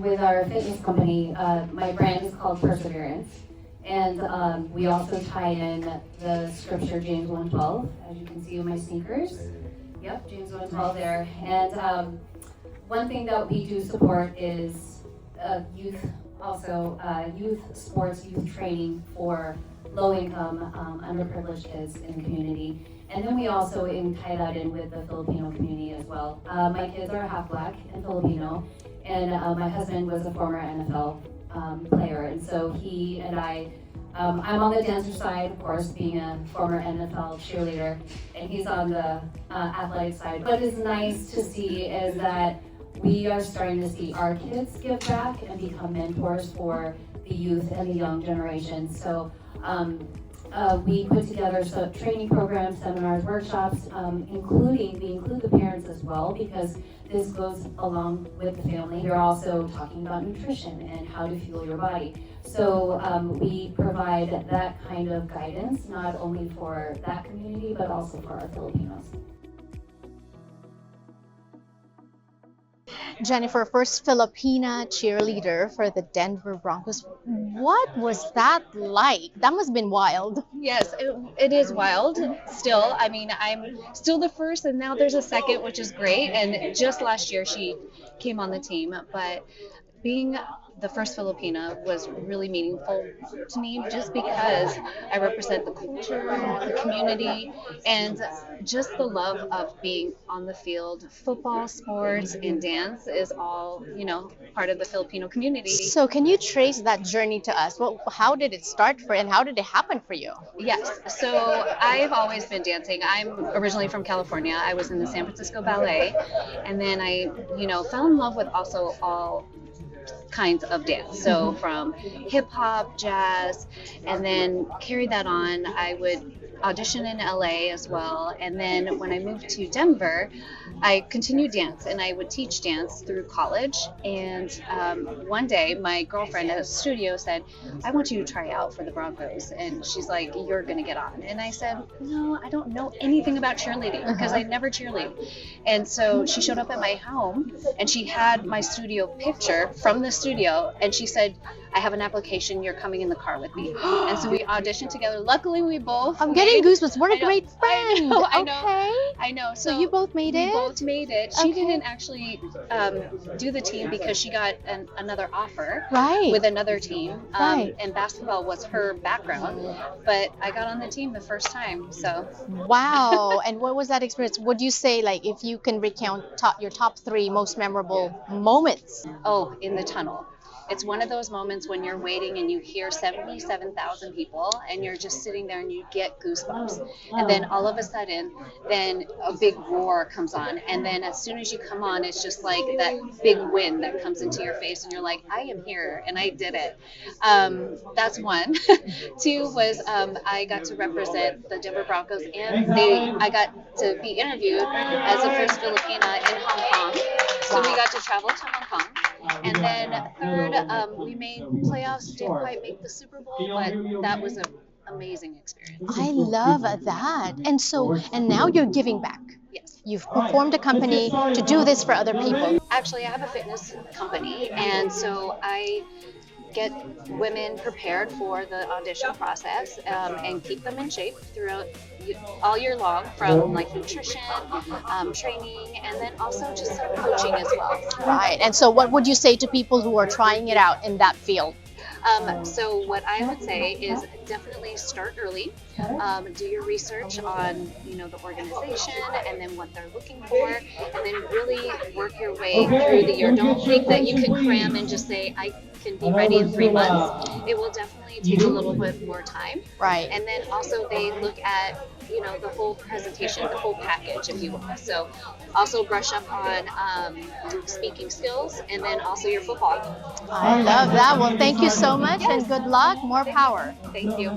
With our fitness company, my brand is called Perseverance. And we also tie in the scripture James 1:12, as you can see with my sneakers. Yep, James 1:12 there. And one thing that we do support is youth, also youth sports, youth training for low-income, underprivileged kids in the community. And then we also tie that in with the Filipino community as well. My kids are half Black and Filipino, and my husband was a former NFL player, and so he and I'm on the dancer side, of course, being a former NFL cheerleader, and he's on the athletic side. What is nice to see is that we are starting to see our kids give back and become mentors for the youth and the young generation. So we put together some training programs, seminars, workshops, we include the parents as well, because this goes along with the family. We're also talking about nutrition and how to fuel your body. So we provide that kind of guidance, not only for that community, but also for our Filipinos. Jennifer, first Filipina cheerleader for the Denver Broncos. What was that like? That must have been wild. Yes, it is wild still. I mean, I'm still the first, and now there's a second, which is great. And just last year, she came on the team. But being the first Filipina was really meaningful to me, just because I represent the culture, the community, and just the love of being on the field. Football, sports, and dance is all, part of the Filipino community. So can you trace that journey to us? How did it start and how did it happen for you? Yes, so I've always been dancing. I'm originally from California. I was in the San Francisco Ballet, and then I, fell in love with also all kinds of dance. So from hip hop, jazz, and then carried that on. I would audition in LA as well. And then when I moved to Denver, I continued dance, and I would teach dance through college. And one day my girlfriend at a studio said, I want you to try out for the Broncos. And she's like, you're going to get on. And I said, no, I don't know anything about cheerleading because I never cheerlead. And so she showed up at my home, and she had my studio picture from the studio, and she said, I have an application, you're coming in the car with me. And so we auditioned together. Luckily we both I'm getting goosebumps. What a great friend. I know. So you both made it? We both made it. She didn't actually do the team because she got another offer with another team. And basketball was her background. But I got on the team the first time. So wow. And what was that experience? Would you say, like, if you can recount your top 3 most memorable moments? Oh, in the tunnel. It's one of those moments when you're waiting and you hear 77,000 people and you're just sitting there and you get goosebumps. And then all of a sudden, then a big roar comes on. And then as soon as you come on, it's just like that big wind that comes into your face and you're like, I am here and I did it. That's one. 2 was I got to represent the Denver Broncos, and I got to be interviewed as the first Filipina in Hong Kong. So we got to travel to Hong Kong. And then 3rd, we made playoffs, didn't quite make the Super Bowl, but that was an amazing experience. I love that. And now you're giving back. Yes. You've formed a company to do this for other people. Actually, I have a fitness company, and so I get women prepared for the audition process and keep them in shape throughout all year long, from like nutrition, training, and then also just some coaching as well. Right. And so what would you say to people who are trying it out in that field? So what I would say is definitely start early. Do your research on, the organization and then what they're looking for, and then really work your way through the year. Don't think that you can cram and just say, I can be ready in 3 months. It will definitely take a little bit more time. Right. And then also they look at, the whole presentation, the whole package, if you will. So also brush up on speaking skills, and then also your football. I love that. Well, thank you so much, and good luck. More power. Thank you.